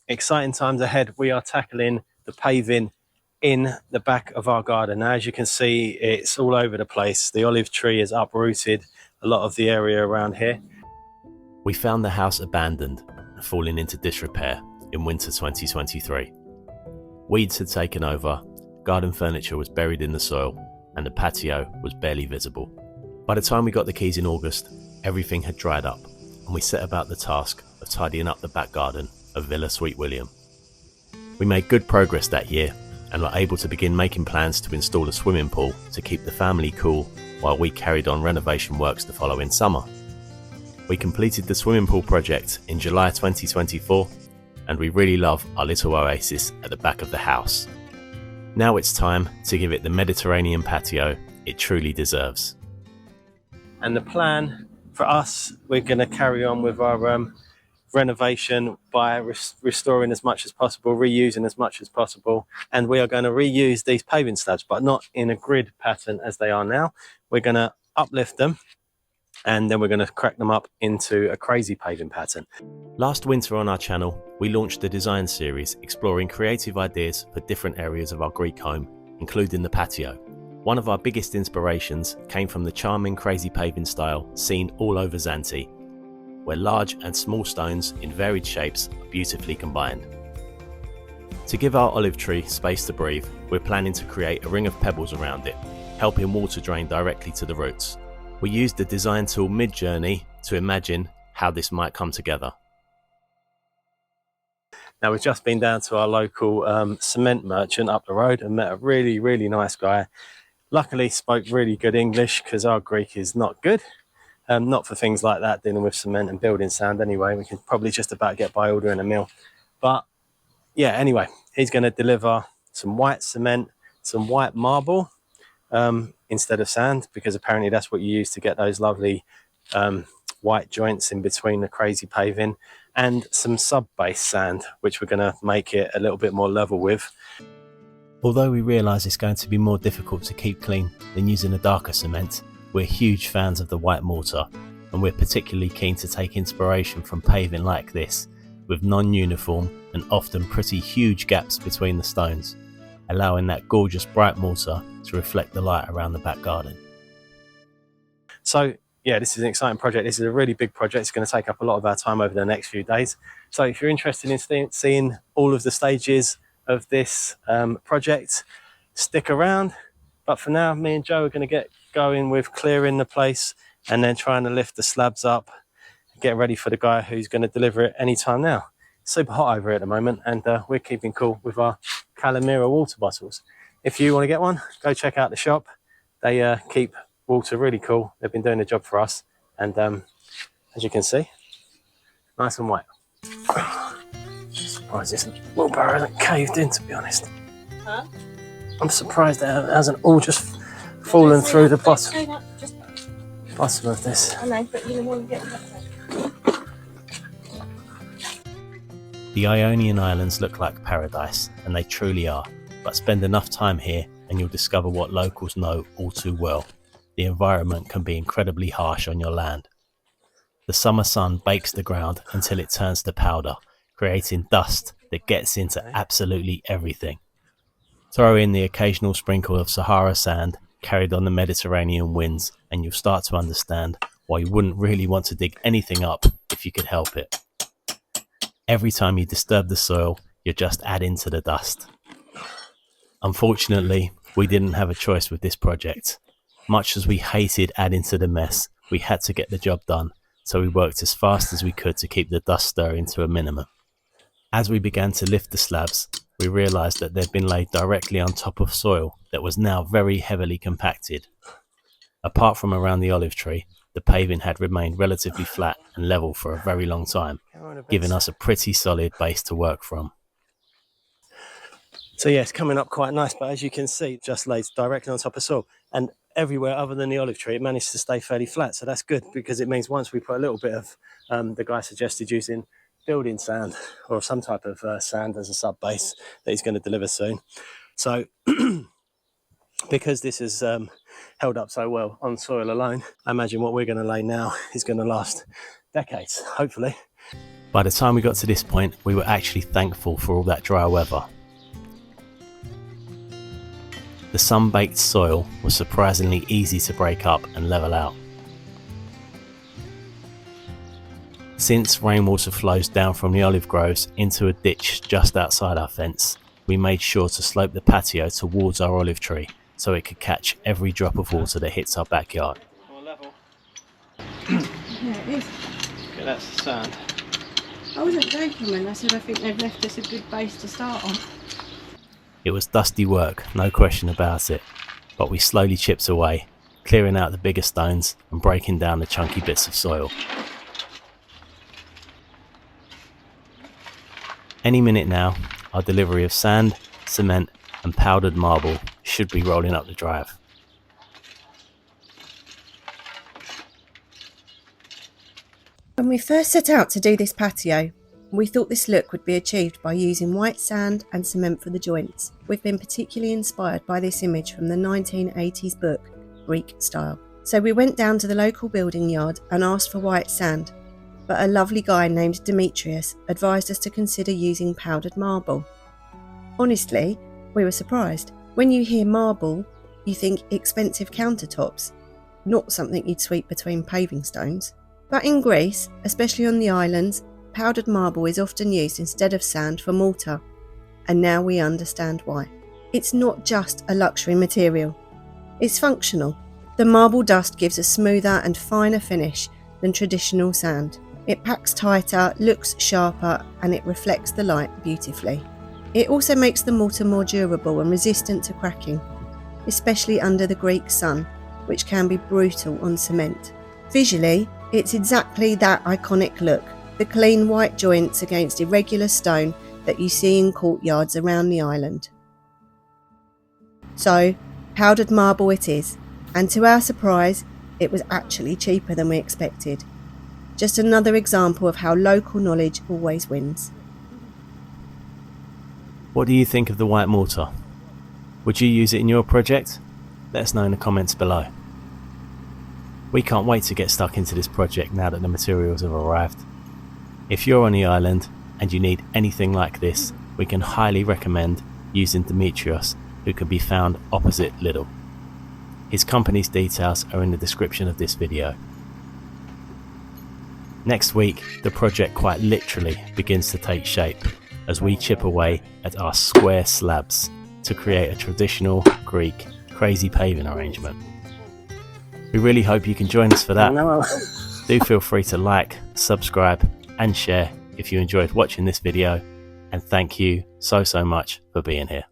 exciting times ahead. We are tackling the paving in the back of our garden. Now, as you can see, it's all over the place. The olive tree has uprooted a lot of the area around here. We found the house abandoned and falling into disrepair in winter 2023. Weeds had taken over, garden furniture was buried in the soil, and the patio was barely visible. By the time we got the keys in August, everything had dried up, and we set about the task of tidying up the back garden of Villa Sweet William. We made good progress that year and were able to begin making plans to install a swimming pool to keep the family cool while we carried on renovation works the following summer. We completed the swimming pool project in July 2024, and we really love our little oasis at the back of the house. Now it's time to give it the Mediterranean patio it truly deserves. And the plan for us, we're going to carry on with our renovation by restoring as much as possible, reusing as much as possible, and we are going to reuse these paving slabs, but not in a grid pattern as they are now. We're going to uplift them, and then we're going to crack them up into a crazy paving pattern. Last winter on our channel, we launched a design series exploring creative ideas for different areas of our Greek home, including the patio. One of our biggest inspirations came from the charming crazy paving style seen all over Zante, where large and small stones in varied shapes are beautifully combined. To give our olive tree space to breathe, we're planning to create a ring of pebbles around it, helping water drain directly to the roots. We used the design tool Midjourney to imagine how this might come together. Now, we've just been down to our local cement merchant up the road and met a really, really nice guy. Luckily spoke really good English, because our Greek is not good. Not for things like that, dealing with cement and building sand anyway. We can probably just about get by ordering a meal. But yeah, anyway, he's going to deliver some white cement, some white marble instead of sand, because apparently that's what you use to get those lovely white joints in between the crazy paving, and some sub-base sand, which we're going to make it a little bit more level with. Although we realise it's going to be more difficult to keep clean than using a darker cement, we're huge fans of the white mortar, and we're particularly keen to take inspiration from paving like this, with non-uniform and often pretty huge gaps between the stones, allowing that gorgeous bright mortar to reflect the light around the back garden. So yeah, this is an exciting project. This is a really big project. It's going to take up a lot of our time over the next few days. So if you're interested in seeing all of the stages of this project, stick around. But for now, me and Joe are going to get going with clearing the place and then trying to lift the slabs up, get ready for the guy who's going to deliver it anytime now. It's super hot over here at the moment, and we're keeping cool with our Calamira water bottles. If you want to get one, go check out the shop. They keep water really cool. They've been doing the job for us, and as you can see, nice and white. Surprised this wheelbarrow hasn't caved in, to be honest. Huh? I'm surprised that it hasn't all just fallen through the bottom of this. I know, but you want to get better. The Ionian Islands look like paradise, and they truly are, but spend enough time here and you'll discover what locals know all too well. The environment can be incredibly harsh on your land. The summer sun bakes the ground until it turns to powder, creating dust that gets into absolutely everything. Throw in the occasional sprinkle of Sahara sand carried on the Mediterranean winds, and you'll start to understand why you wouldn't really want to dig anything up if you could help it. Every time you disturb the soil, you're just adding to the dust. Unfortunately, we didn't have a choice with this project. Much as we hated adding to the mess, we had to get the job done, so we worked as fast as we could to keep the dust stirring to a minimum. As we began to lift the slabs, we realised that they'd been laid directly on top of soil that was now very heavily compacted. Apart from around the olive tree, the paving had remained relatively flat and level for a very long time, giving us a pretty solid base to work from. So yeah, it's coming up quite nice, but as you can see, it just lays directly on top of soil, and everywhere other than the olive tree, it managed to stay fairly flat. So that's good, because it means once we put a little bit of, the guy suggested using building sand or some type of sand as a sub base that he's going to deliver soon. So because this is held up so well on soil alone, I imagine what we're going to lay now is going to last decades, hopefully. By the time we got to this point, we were actually thankful for all that dry weather. The sun-baked soil was surprisingly easy to break up and level out. Since rainwater flows down from the olive groves into a ditch just outside our fence, we made sure to slope the patio towards our olive tree so it could catch every drop of water that hits our backyard. More level. Yeah, it is. Okay, that's the sand. I wasn't joking when I said I think they've left us a good base to start on. It was dusty work, no question about it, but we slowly chipped away, clearing out the bigger stones and breaking down the chunky bits of soil. Any minute now, our delivery of sand, cement and powdered marble should be rolling up the drive. When we first set out to do this patio, we thought this look would be achieved by using white sand and cement for the joints. We've been particularly inspired by this image from the 1980s book, Greek Style. So we went down to the local building yard and asked for white sand, but a lovely guy named Demetrius advised us to consider using powdered marble. Honestly, we were surprised. When you hear marble, you think expensive countertops, not something you'd sweep between paving stones. But in Greece, especially on the islands, powdered marble is often used instead of sand for mortar, and now we understand why. It's not just a luxury material, it's functional. The marble dust gives a smoother and finer finish than traditional sand. It packs tighter, looks sharper, and it reflects the light beautifully. It also makes the mortar more durable and resistant to cracking, especially under the Greek sun, which can be brutal on cement. Visually, it's exactly that iconic look, the clean white joints against irregular stone that you see in courtyards around the island. So, powdered marble it is, and to our surprise, it was actually cheaper than we expected. Just another example of how local knowledge always wins. What do you think of the white mortar? Would you use it in your project? Let us know in the comments below. We can't wait to get stuck into this project now that the materials have arrived. If you're on the island and you need anything like this, we can highly recommend using Demetrios, who can be found opposite Lidl. His company's details are in the description of this video. Next week, the project quite literally begins to take shape as we chip away at our square slabs to create a traditional Greek crazy paving arrangement. We really hope you can join us for that. Do feel free to like, subscribe and share if you enjoyed watching this video, and thank you so much for being here.